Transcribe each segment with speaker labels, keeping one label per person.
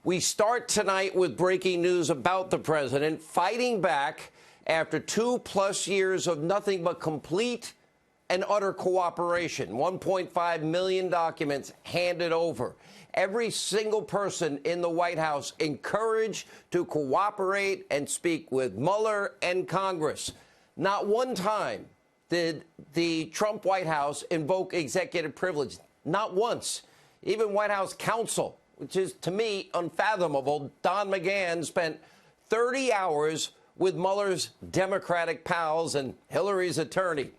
Speaker 1: We start tonight with breaking news about the president fighting back after 2+ years of nothing but complete and utter cooperation. 1.5 million documents handed over. Every single person in the White House encouraged to cooperate and speak with Mueller and Congress. Not one time did the Trump White House invoke executive privilege. Not once. Even White House counsel, which is, to me, unfathomable, Don McGahn spent 30 hours with Mueller's Democratic pals and Hillary's attorney.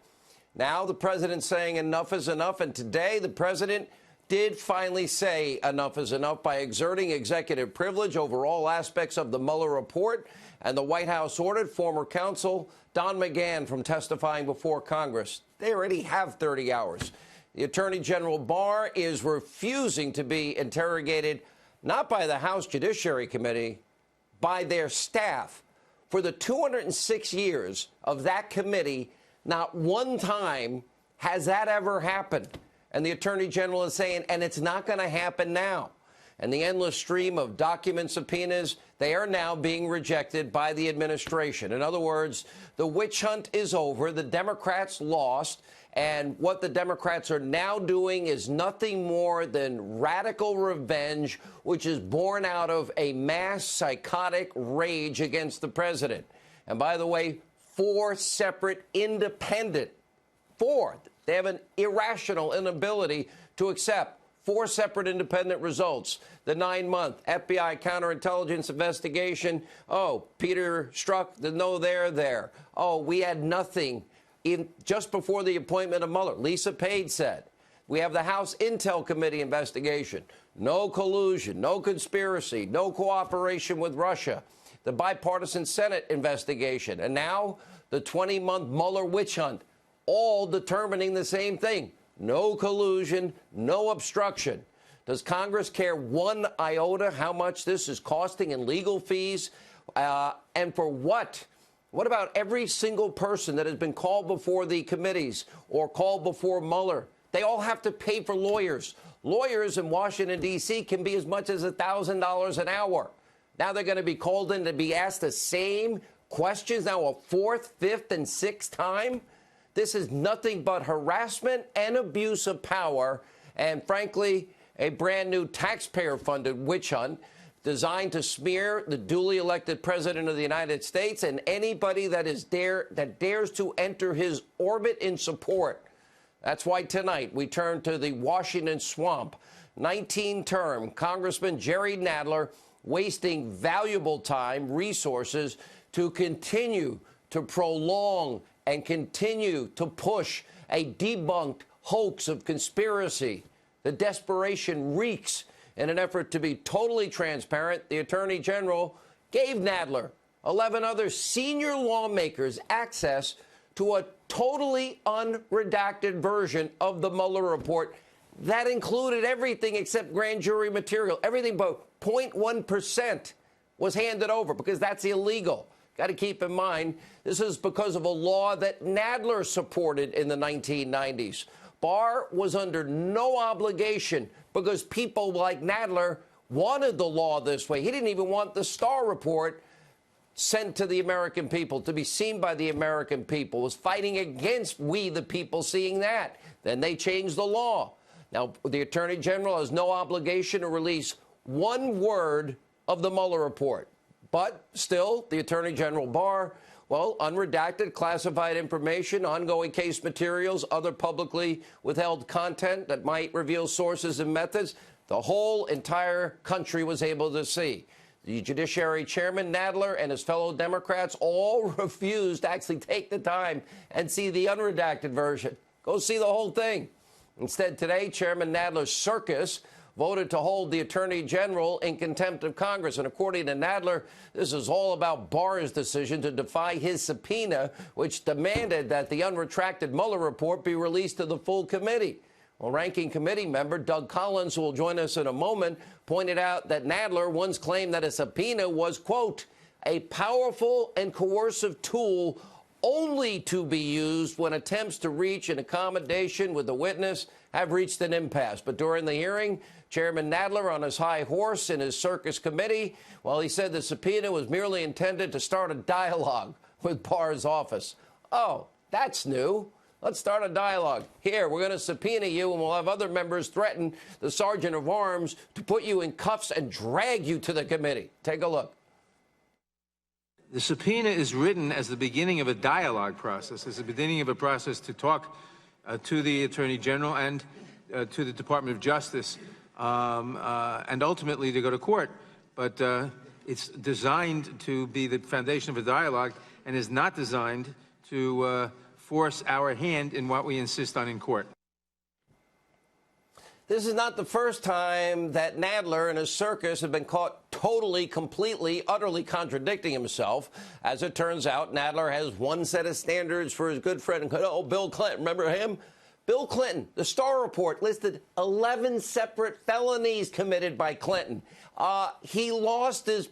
Speaker 1: Now the president's saying enough is enough, and today the president did finally say enough is enough by exerting executive privilege over all aspects of the Mueller report, and the White House ordered former counsel Don McGahn from testifying before Congress. They already have 30 hours. The Attorney General Barr is refusing to be interrogated, not by the House Judiciary Committee, by their staff. For the 206 years of that committee, not one time has that ever happened. And the Attorney General is saying, and it's not going to happen now. And the endless stream of document subpoenas, they are now being rejected by the administration. In other words, the witch hunt is over. The Democrats lost. And what the Democrats are now doing is nothing more than radical revenge, which is born out of a mass psychotic rage against the president. And by the way, 4 separate independent, they have an irrational inability to accept 4 separate independent results. The 9-month FBI counterintelligence investigation. Oh, Peter Strzok, no there there. Oh, we had nothing. Just before the appointment of Mueller, Lisa Page said, we have the House Intel Committee investigation. No collusion, no conspiracy, no cooperation with Russia. The bipartisan Senate investigation. And now the 20-month Mueller witch hunt, all determining the same thing. No collusion, no obstruction. Does Congress care one iota how much this is costing in legal fees? And for what? What about every single person that has been called before the committees or called before Mueller? They all have to pay for lawyers. Lawyers in Washington, D.C. can be as much as $1,000 an hour. Now they're going to be called in to be asked the same questions now a 4th, 5th, and 6th time. This is nothing but harassment and abuse of power and, frankly, a brand new taxpayer-funded witch hunt designed to smear the duly elected president of the United States and anybody that dares to enter his orbit in support. That's why tonight we turn to the Washington swamp. 19-term Congressman Jerry Nadler wasting valuable time, resources to continue to prolong and continue to push a debunked hoax of conspiracy. The desperation reeks. In an effort to be totally transparent, the Attorney General gave Nadler, 11 other senior lawmakers, access to a totally unredacted version of the Mueller report that included everything except grand jury material. Everything but 0.1% was handed over because that's illegal. Got to keep in mind, this is because of a law that Nadler supported in the 1990s. Barr was under no obligation because people like Nadler wanted the law this way. He didn't even want the Starr report sent to the American people, to be seen by the American people, was fighting against we, the people, seeing that. Then they changed the law. Now, the Attorney General has no obligation to release one word of the Mueller report. But still, the Attorney General Barr, well, unredacted, classified information, ongoing case materials, other publicly withheld content that might reveal sources and methods, the whole entire country was able to see. The Judiciary Chairman, Nadler, and his fellow Democrats all refused to actually take the time and see the unredacted version. Go see the whole thing. Instead, today, Chairman Nadler's circus voted to hold the Attorney General in contempt of Congress. And according to Nadler, this is all about Barr's decision to defy his subpoena, which demanded that the unretracted Mueller report be released to the full committee. Well, Ranking Committee member Doug Collins, who will join us in a moment, pointed out that Nadler once claimed that a subpoena was, quote, a powerful and coercive tool only to be used when attempts to reach an accommodation with the witness have reached an impasse. But during the hearing, Chairman Nadler on his high horse in his circus committee. Well, he said the subpoena was merely intended to start a dialogue with Barr's office. Oh, that's new. Let's start a dialogue. Here, we're going to subpoena you, and we'll have other members threaten the sergeant of arms to put you in cuffs and drag you to the committee. Take a look.
Speaker 2: The subpoena is written as the beginning of a dialogue process, as the beginning of a process to talk to the Attorney General and to the Department of Justice, and ultimately to go to court. But it's designed to be the foundation of a dialogue and is not designed to force our hand in what we insist on in court.
Speaker 1: This is not the first time that Nadler and his circus have been caught totally, completely, utterly contradicting himself. As it turns out, Nadler has one set of standards for his good friend, Bill Clinton. Remember him? Bill Clinton, the Starr Report listed 11 separate felonies committed by Clinton. He lost his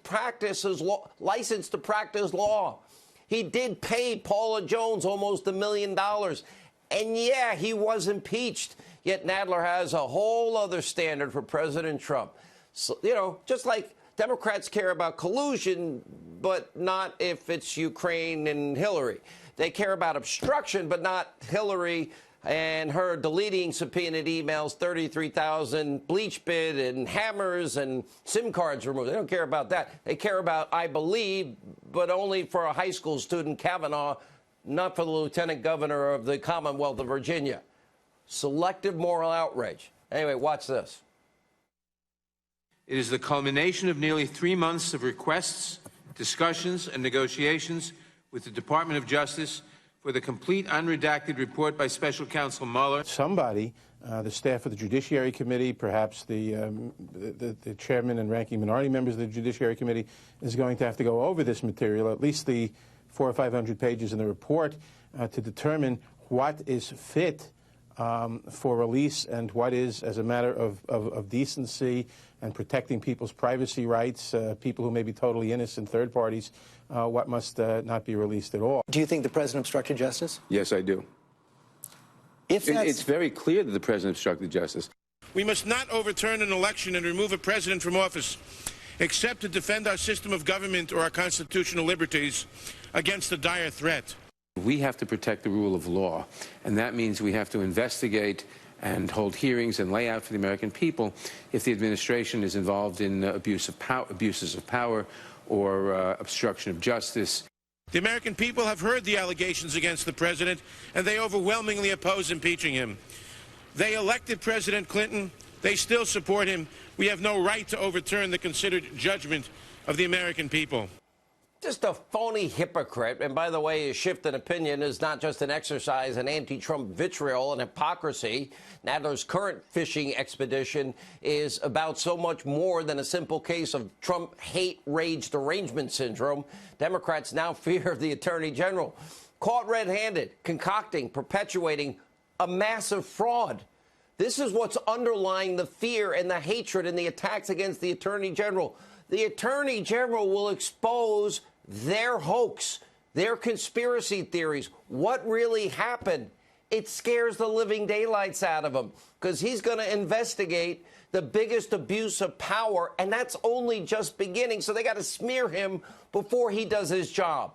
Speaker 1: license to practice law. He did pay Paula Jones almost $1 million. And yeah, he was impeached. Yet Nadler has a whole other standard for President Trump. So, you know, just like Democrats care about collusion, but not if it's Ukraine and Hillary. They care about obstruction, but not Hillary and her deleting subpoenaed emails, 33,000 bleach bid and hammers and SIM cards removed. They don't care about that. They care about, I believe, but only for a high school student, Kavanaugh, not for the lieutenant governor of the Commonwealth of Virginia. Selective moral outrage. Anyway, watch this.
Speaker 2: It is the culmination of nearly 3 months of requests, discussions, and negotiations with the Department of Justice for the complete unredacted report by Special Counsel Mueller.
Speaker 3: Somebody, the staff of the Judiciary Committee, perhaps the chairman and ranking minority members of the Judiciary Committee, is going to have to go over this material, at least the 400 or 500 pages in the report, to determine what is fit for release and what is, as a matter of decency and protecting people's privacy rights, people who may be totally innocent, third parties, what must not be released at all.
Speaker 4: Do you think the president obstructed justice?
Speaker 5: Yes, I do. It's very clear that the president obstructed justice.
Speaker 6: We must not overturn an election and remove a president from office, except to defend our system of government or our constitutional liberties against a dire threat.
Speaker 5: We have to protect the rule of law, and that means we have to investigate and hold hearings and lay out for the American people if the administration is involved in abuses of power or obstruction of justice.
Speaker 6: The American people have heard the allegations against the president, and they overwhelmingly oppose impeaching him. They elected President Clinton. They still support him. We have no right to overturn the considered judgment of the American people.
Speaker 1: Just a phony hypocrite. And by the way, his shift in opinion is not just an exercise in anti-Trump vitriol and hypocrisy. Nadler's current fishing expedition is about so much more than a simple case of Trump hate rage derangement syndrome. Democrats now fear the Attorney General, caught red-handed, concocting, perpetuating a massive fraud. This is what's underlying the fear and the hatred and the attacks against the Attorney General. The Attorney General will expose their hoax, their conspiracy theories, what really happened. It scares the living daylights out of him because he's going to investigate the biggest abuse of power, and that's only just beginning. So they got to smear him before he does his job.